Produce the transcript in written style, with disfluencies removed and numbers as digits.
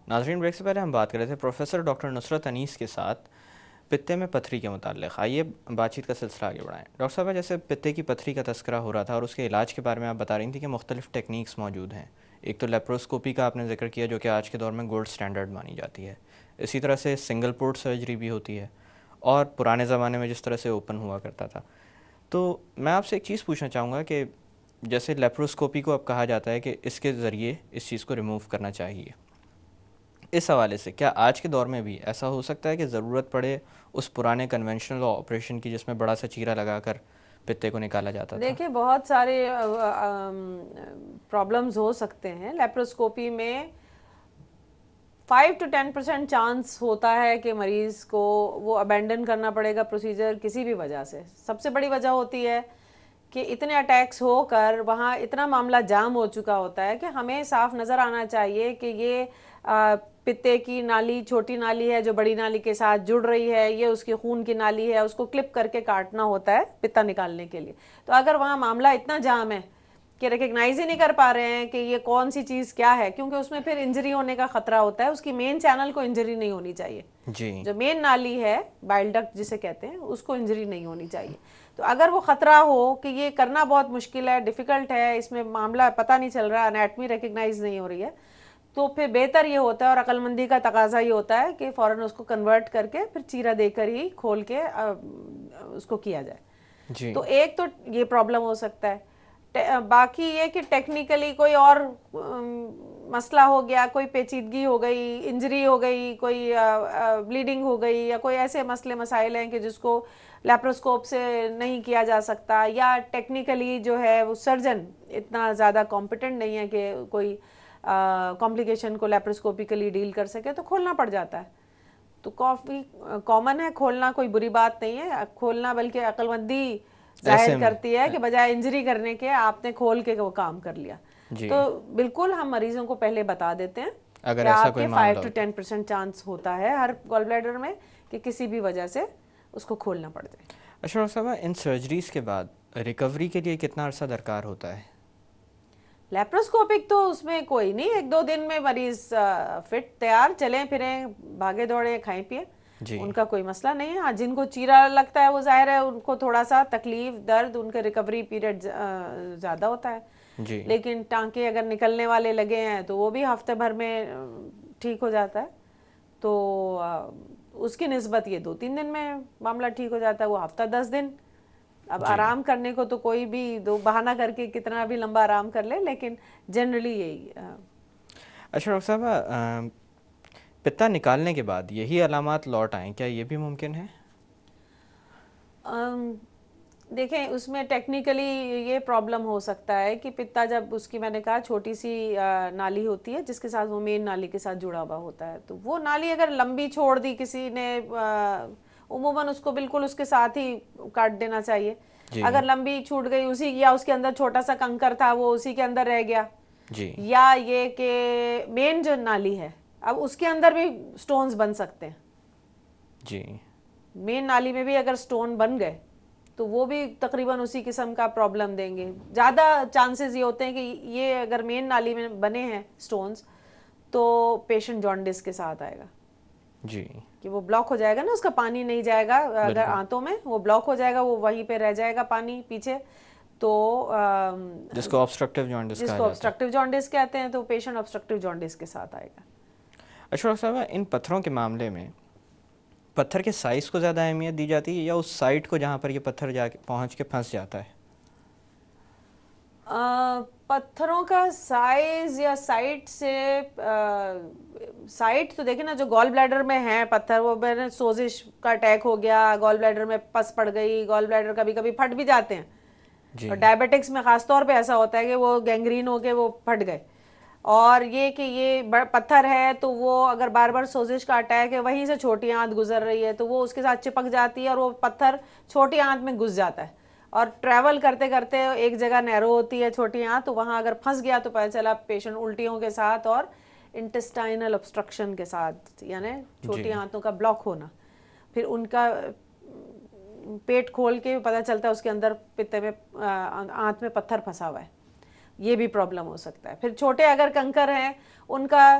ناظرین، بریک سے پہلے ہم بات کر رہے تھے پروفیسر ڈاکٹر نصرت انیس کے ساتھ پتے میں پتھری کے متعلق. آئیے بات چیت کا سلسلہ آگے بڑھائیں. ڈاکٹر صاحبہ، جیسے پتے کی پتھری کا تذکرہ ہو رہا تھا اور اس کے علاج کے بارے میں آپ بتا رہی تھیں کہ مختلف ٹیکنیکس موجود ہیں. ایک تو لیپروسکوپی کا آپ نے ذکر کیا جو کہ آج کے دور میں گولڈ سٹینڈرڈ مانی جاتی ہے. اسی طرح سے سنگل پورٹ سرجری بھی ہوتی ہے، اور پرانے زمانے میں جس طرح سے اوپن ہوا کرتا تھا. تو میں آپ سے ایک چیز پوچھنا چاہوں گا کہ جیسے لیپروسکوپی کو اب کہا جاتا ہے کہ اس کے ذریعے اس چیز کو ریموو کرنا چاہیے، اس حوالے سے کیا آج کے دور میں بھی ایسا ہو سکتا ہے کہ ضرورت پڑے اس پرانے کنونشنل آپریشن کی جس میں بڑا سا چیرا لگا کر پتے کو نکالا جاتا تھا؟ دیکھیں، بہت سارے پرابلمز ہو سکتے ہیں. لیپروسکوپی میں 5 to 10% چانس ہوتا ہے کہ مریض کو وہ ابینڈن کرنا پڑے گا پروسیجر کسی بھی وجہ سے. سب سے بڑی وجہ ہوتی ہے کہ اتنے اٹیکس ہو کر وہاں اتنا معاملہ جام ہو چکا ہوتا ہے کہ ہمیں صاف نظر آنا چاہیے کہ یہ پتے کی نالی چھوٹی نالی ہے جو بڑی نالی کے ساتھ جڑ رہی ہے، یہ اس کی خون کی نالی ہے، اس کو کلپ کر کے کاٹنا ہوتا ہے پتا نکالنے کے لیے. تو اگر وہاں معاملہ اتنا جام ہے کہ ریکگنائز ہی نہیں کر پا رہے ہیں کہ یہ کون سی چیز کیا ہے، کیونکہ اس میں پھر انجری ہونے کا خطرہ ہوتا ہے. اس کی مین چینل کو انجری نہیں ہونی چاہیے، جی جو مین نالی ہے بائل ڈکٹ جسے کہتے ہیں اس کو انجری نہیں ہونی چاہیے. تو اگر وہ خطرہ ہو کہ یہ کرنا بہت مشکل ہے، ڈیفیکلٹ ہے، اس میں معاملہ پتہ نہیں چل رہا، انیٹمی ریکگنائز نہیں ہو رہی ہے، تو پھر بہتر یہ ہوتا ہے اور عقل مندی کا تقاضا یہ ہوتا ہے کہ فوراً اس کو کنورٹ کر کے پھر چیرا دے کر ہی کھول کے اس کو کیا جائے. جی تو ایک تو یہ پرابلم ہو سکتا ہے. باقی یہ کہ ٹیکنیکلی کوئی اور مسئلہ ہو گیا، کوئی پیچیدگی ہو گئی، انجری ہو گئی، کوئی بلیڈنگ ہو گئی، یا کوئی ایسے مسئلے مسائل ہیں کہ جس کو لیپروسکوپ سے نہیں کیا جا سکتا، یا ٹیکنیکلی جو ہے وہ سرجن اتنا زیادہ کمپیٹنٹ نہیں ہے کہ کوئی کمپلیکیشن کو لیپروسکوپیکلی ڈیل کر سکے، تو کھولنا پڑ جاتا ہے. تو کافی کامن ہے کھولنا، کوئی بری بات نہیں ہے کھولنا، بلکہ عقل مندی ظاہر ایسے میں کرتی ہے کہ بجائے انجری کرنے کے آپ نے کھول کے وہ کام کر لیا. جی تو بالکل ہم مریضوں کو پہلے بتا دیتے ہیں اگر کہ ایسا آپ کوئی کے معاملہ 5 to ہوتا ہے. 10% چانس ہوتا ہے ہر گال بلیڈر میں کہ کسی بھی وجہ سے اس کو کھولنا پڑ جائے. اچھا ڈاکٹر صاحبہ، ان سرجریز کے بعد ریکوری کے لیے کتنا عرصہ درکار ہوتا ہے؟ لیپروسکوپک تو اس میں کوئی نہیں، 1-2 دن میں مریض فٹ تیار، چلیں پھریں، بھاگے دوڑیں، کھائیں پیے، جی ان کا کوئی مسئلہ نہیں ہے. ہاں، جن کو چیرا لگتا ہے وہ ظاہر ہے ان کو تھوڑا سا تکلیف، درد، ان کا ریکوری پیریڈ زیادہ ہوتا ہے. جی لیکن ٹانکے اگر نکلنے والے لگے ہیں تو وہ بھی ہفتے بھر میں ٹھیک ہو جاتا ہے. تو اس کی نسبت یہ 2-3 دن میں معاملہ ٹھیک ہو جاتا ہے، وہ ہفتہ 10 دن. اب جی آرام کرنے کو تو کوئی بھی دو بہانہ کر کے کتنا بھی لمبا آرام کر لے، لیکن جنرلی یہی. اچھا ڈاکٹر صاحبہ، پتا نکالنے کے بعد یہی علامات لوٹ آئیں، کیا یہ بھی ممکن ہے؟ دیکھیں، اس میں ٹیکنیکلی یہ پرابلم ہو سکتا ہے کہ پتا جب اس کی، میں نے کہا چھوٹی سی نالی ہوتی ہے جس کے ساتھ وہ مین نالی کے ساتھ جڑا ہوا ہوتا ہے، تو وہ نالی اگر لمبی چھوڑ دی کسی نے، عموماً اس کو بالکل اس کے ساتھ ہی کاٹ دینا چاہیے. جی اگر لمبی چھوٹ گئی اسی، یا اس کے اندر چھوٹا سا کنکر تھا وہ اسی کے اندر رہ گیا، جی یا یہ کہ مین جو نالی ہے اب اس کے اندر بھی سٹونز بن سکتے ہیں. جی مین نالی میں بھی اگر سٹون بن گئے تو وہ بھی تقریباً اسی قسم کا پرابلم دیں گے. زیادہ چانسز یہ ہوتے ہیں کہ یہ اگر مین نالی میں بنے ہیں سٹونز تو پیشنٹ جانڈس کے ساتھ آئے گا، جی کہ وہ بلاک ہو جائے گا نا، اس کا پانی نہیں جائے گا اگر بالکل، آنتوں میں، وہ بلاک ہو جائے گا، وہ وہیں پہ رہ جائے گا پانی پیچھے. تو جس کو آبسٹرکٹیو جانڈس جس کہا کو جاتا ہے. obstructive جانڈس کہتے ہیں، تو پیشنٹ obstructive جانڈس کے ساتھ آئے گا. اچھا ڈاکٹر صاحبہ، ان پتھروں کے معاملے میں پتھر کے سائز کو زیادہ اہمیت دی جاتی ہے یا اس سائٹ کو جہاں پر یہ پتھر جا کے پہنچ کے پھنس جاتا ہے؟ پتھروں کا سائز یا سائٹ سے، سائٹ تو دیکھیں نا، جو گال بلیڈر میں ہیں پتھر، وہ سوزش کا اٹیک ہو گیا، گال بلیڈر میں پس پڑ گئی، گال بلیڈر کبھی کبھی پھٹ بھی جاتے ہیں، جی اور ڈائبیٹکس میں خاص طور پہ ایسا ہوتا ہے کہ وہ گینگرین ہو کے وہ پھٹ گئے. اور یہ کہ یہ پتھر ہے تو وہ اگر بار بار سوزش کا اٹیک ہے، وہیں سے چھوٹی آنت گزر رہی ہے تو وہ اس کے ساتھ چپک جاتی ہے اور وہ پتھر چھوٹی آنت میں گھس جاتا ہے، اور ٹریول کرتے کرتے ایک جگہ نیرو ہوتی ہے چھوٹی آنت، تو وہاں اگر پھنس گیا تو پتہ چلا پیشنٹ الٹیوں کے ساتھ اور انٹسٹائنل obstruction کے ساتھ، یعنی جی چھوٹی آنتوں کا بلاک ہونا. پھر ان کا پیٹ کھول کے پتہ چلتا ہے اس کے اندر پتے میں، آنت میں پتھر پھنسا ہوا ہے. یہ بھی پرابلم ہو سکتا ہے. پھر چھوٹے اگر کنکر ہیں ان کا